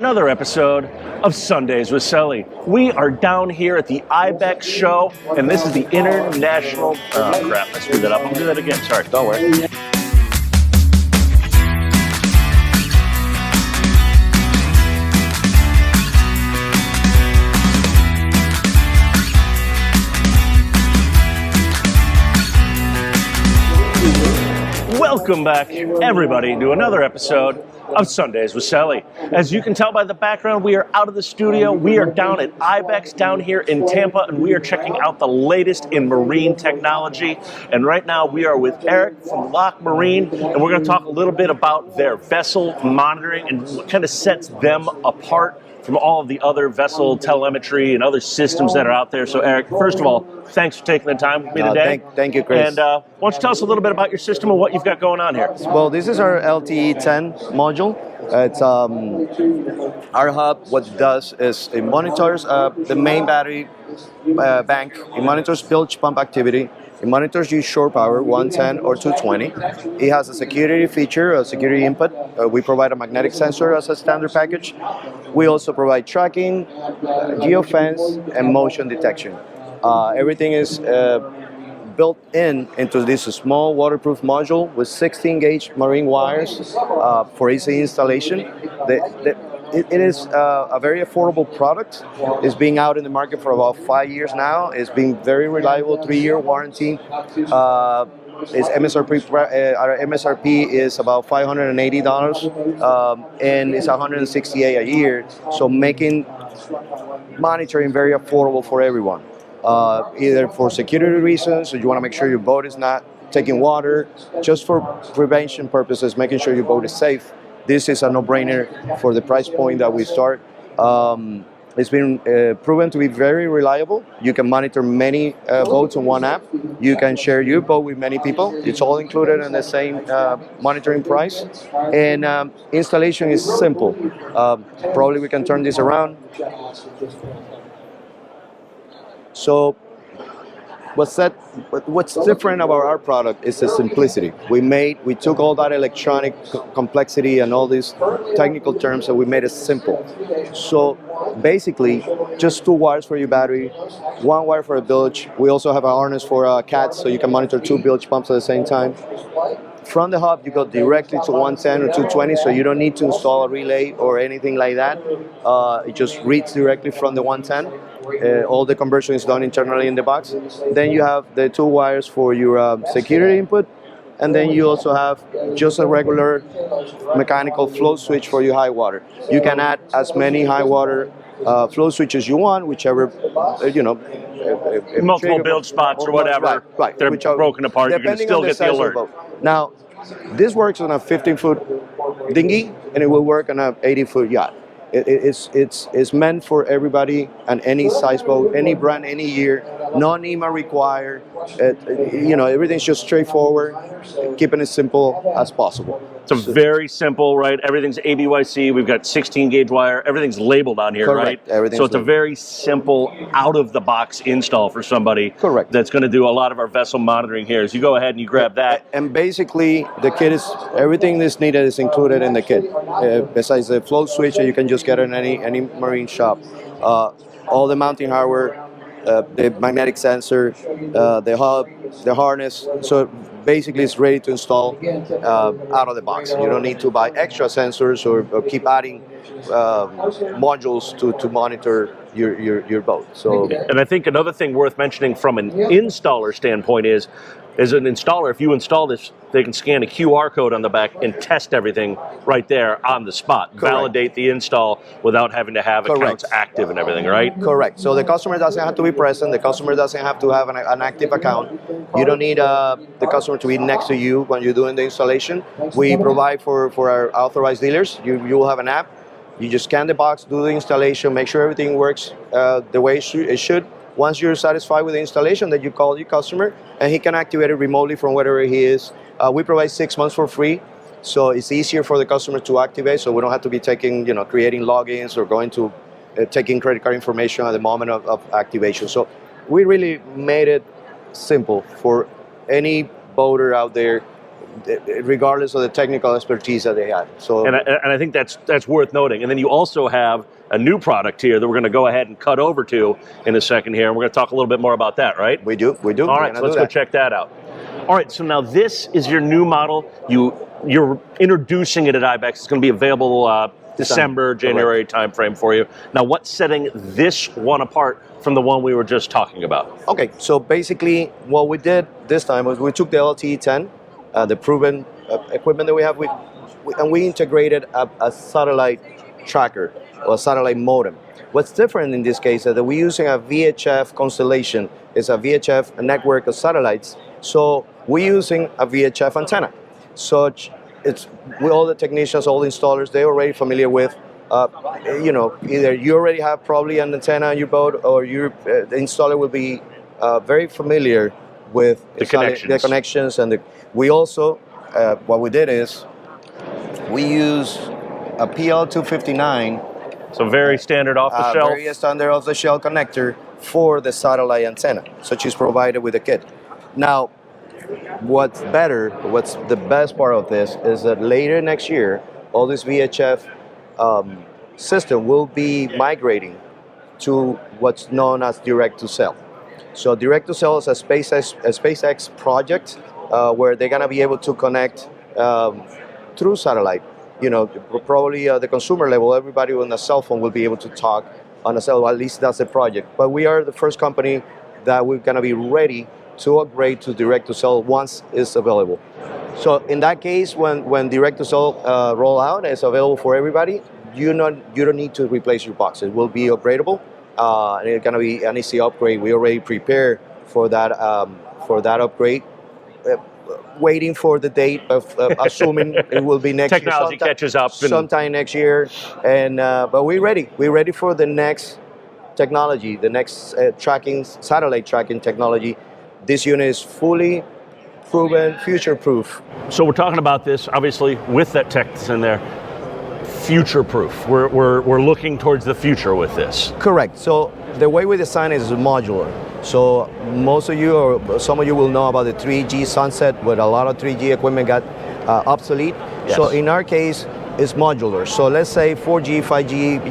another episode of Sundays with Sully. We are down here at the IBEX show, and this is the International... Oh, crap, I screwed that up. I'll do that again. Sorry, don't worry. Welcome back, everybody, to another episode of Sundays with Sully. As you can tell by the background, we are out of the studio. We are down at IBEX down here in Tampa, and we are checking out the latest in marine technology. And right now, we are with Erick from Locmarine, and we're going to talk a little bit about their vessel monitoring and what kind of sets them apart from all of the other vessel telemetry and other systems that are out there. So, Erick, first of all, thanks for taking the time with me today. Thank you, Chris. And why don't you tell us a little bit about your system and what you've got going on here? Well, this is our LTE-10 module. It's our hub. What it does is it monitors the main battery bank. It monitors bilge pump activity. It monitors your shore power, 110 or 220. It has a security feature, a security input. We provide a magnetic sensor as a standard package. We also provide tracking, geofence, and motion detection. Everything is built into this small waterproof module with 16-gauge marine wires for easy installation. It is a very affordable product. It's been out in the market for about 5 years now. It's been very reliable, 3-year warranty. Its MSRP, our MSRP is about $580, and it's $168 a year. So making monitoring very affordable for everyone. Either for security reasons, so you want to make sure your boat is not taking water, just for prevention purposes, making sure your boat is safe. This is a no-brainer for the price point that we start. It's been proven to be very reliable. You can monitor many boats on one app. You can share your boat with many people. It's all included in the same monitoring price. And installation is simple. Probably we can turn this around. So what's different about our product is the simplicity. We took all that electronic complexity and all these technical terms and we made it simple. So basically, just 2 wires for your battery, 1 wire for a bilge. We also have a harness for cats, so you can monitor 2 bilge pumps at the same time. From the hub, you go directly to 110 or 220, so you don't need to install a relay or anything like that. It just reads directly from the 110. All the conversion is done internally in the box. Then you have the 2 wires for your security input, and then you also have just a regular mechanical flow switch for your high water. You can add as many high water flow switches you want, whichever, multiple build spots or whatever. Right. They're broken apart. You're going to still get the alert. Now, this works on a 15-foot dinghy, and it will work on an 80-foot yacht. It's meant for everybody and any size boat, any brand, any year. No NEMA required. Everything's just straightforward, keeping it simple as possible. It's very simple, right? Everything's ABYC. We've got 16-gauge wire. Everything's labeled on here, correct. Right? So it's a very simple, out-of-the-box install for somebody. Correct. That's going to do a lot of our vessel monitoring here. So you go ahead and you grab that. And basically, the kit is everything that's needed is included in the kit. Besides the float switch that you can just get in any marine shop, all the mounting hardware. The magnetic sensor, the hub, the harness. So basically it's ready to install out of the box. You don't need to buy extra sensors or keep adding modules to monitor your boat. So, and I think another thing worth mentioning from an installer standpoint is an installer, if you install this, they can scan a QR code on the back and test everything right there on the spot. Correct. Validate the install without having to have accounts active and everything, right? Correct. So the customer doesn't have to be present. The customer doesn't have to have an active account. You don't need the customer to be next to you when you're doing the installation. We provide for our authorized dealers. You will have an app. You just scan the box, do the installation, make sure everything works the way it should. Once you're satisfied with the installation, then you call your customer and he can activate it remotely from wherever he is. We provide 6 months for free, so it's easier for the customer to activate, so we don't have to be creating logins or going to taking credit card information at the moment of activation. So we really made it simple for any boater out there regardless of the technical expertise that they had. So, and I think that's worth noting. And then you also have a new product here that we're going to go ahead and cut over to in a second here, and we're going to talk a little bit more about that, right? We do. All right, so let's go check that out. All right, so now this is your new model. You're introducing it at IBEX. It's going to be available December, January timeframe for you. Now, what's setting this one apart from the one we were just talking about? Okay, so basically what we did this time was we took the LTE-10, the proven equipment that we have, and we integrated a satellite tracker or a satellite modem. What's different in this case is that we're using a VHF constellation. It's a VHF network of satellites. So we're using a VHF antenna. So it's with all the technicians, all the installers, they're already familiar with, either you already have probably an antenna on your boat, or the installer will be very familiar with the connections. And we also, what we did is, we use a PL259. So very standard off-the-shelf. Very standard off-the-shelf connector for the satellite antenna, such is provided with the kit. Now, what's the best part of this is that later next year, all this VHF system will be migrating to what's known as direct-to-cell. So direct-to-cell is a SpaceX project where they're going to be able to connect through satellite. Probably the consumer level, everybody on a cell phone will be able to talk on a cell phone. At least that's the project. But we are the first company that we're going to be ready to upgrade to direct-to-cell once it's available. So in that case, when direct-to-cell roll out, it's available for everybody, you don't need to replace your box. It will be upgradable, and it's going to be an easy upgrade. We already prepared for that upgrade. Waiting for the date of assuming it will be next Technology year. catches up. Sometime next year, but we're ready. We're ready for the next technology, the next satellite tracking technology. This unit is fully proven, future-proof. So we're talking about this, obviously, with that tech that's in there, future-proof. We're looking towards the future with this. Correct. So the way we design it is modular. So most of you, or some of you, will know about the 3G sunset, where a lot of 3G equipment got obsolete. Yes. So in our case, it's modular. So let's say 4G, 5G,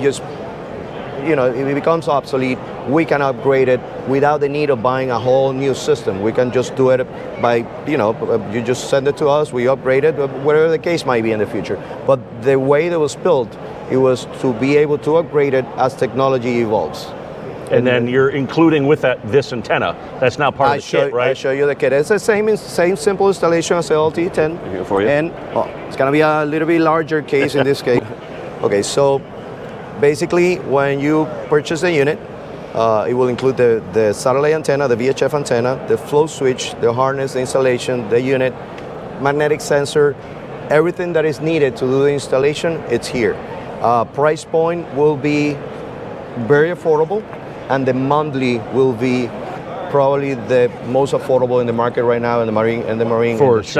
if it becomes obsolete, we can upgrade it without the need of buying a whole new system. We can just do it by, you just send it to us, we upgrade it, whatever the case might be in the future. But the way that was built, it was to be able to upgrade it as technology evolves. And then you're including with that this antenna. That's now part of the kit, right? I show you the kit. It's the same simple installation as the LTE-10. Here for you. And it's going to be a little bit larger case in this case. Okay, so basically when you purchase the unit, it will include the satellite antenna, the VHF antenna, the flow switch, the harness, the installation, the unit, magnetic sensor, everything that is needed to do the installation, it's here. Price point will be very affordable, and the monthly will be probably the most affordable in the market right now in the marine for industry.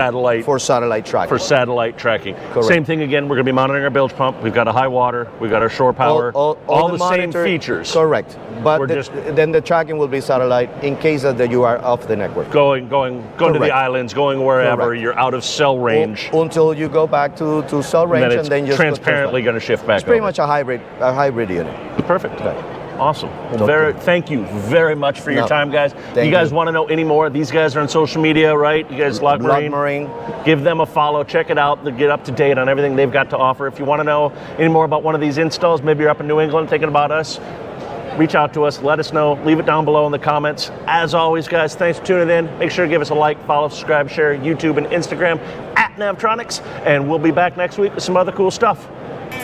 satellite tracking. For satellite tracking. Correct. Same thing again. We're going to be monitoring our bilge pump. We've got a high water. We've got our shore power. All the same features. Correct. But then the tracking will be satellite in case that you are off the network. Going to the islands, going wherever. Correct. You're out of cell range. Until you go back to cell range, and then just transparently going to shift back. It's pretty much a hybrid unit. Perfect. Okay. Awesome. Thank you very much for your time, guys. You guys want to know any more? These guys are on social media, right? You guys, Locmarine. Give them a follow. Check it out. They get up to date on everything they've got to offer. If you want to know any more about one of these installs, maybe you're up in New England thinking about us, reach out to us. Let us know. Leave it down below in the comments. As always, guys, thanks for tuning in. Make sure to give us a like, follow, subscribe, share YouTube and Instagram @Navtronics. And we'll be back next week with some other cool stuff.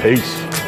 Peace.